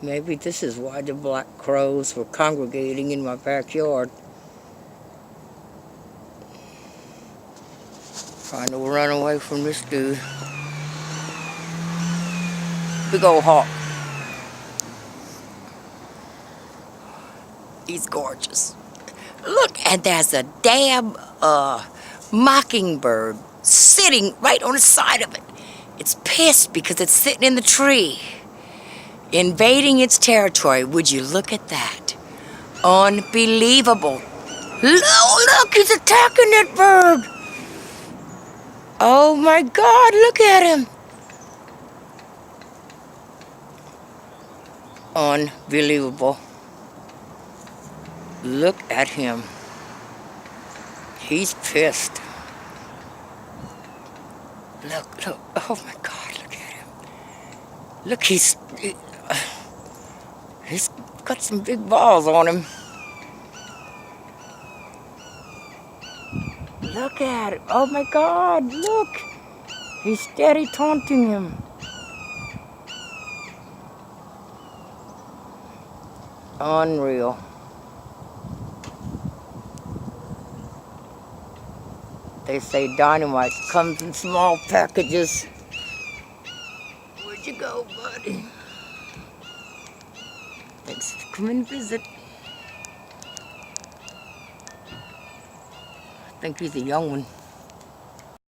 Maybe this is why the black crows were congregating in my backyard, trying to run away from this dude. Big old hawk. He's gorgeous. Look, and there's a damn mockingbird sitting right on the side of it. It's pissed because it's sitting in the tree, invading its territory. Would you look at that? Unbelievable. Look, he's attacking that bird. Oh my God, look at him. Unbelievable. Look at him. He's pissed. Look. Oh my God, look at him. Look, he's got some big balls on him. Look at it. Oh my God, look. He's steady taunting him. Unreal. They say dynamite comes in small packages. Where'd you go, buddy? Thanks for coming to visit. I think he's a young one.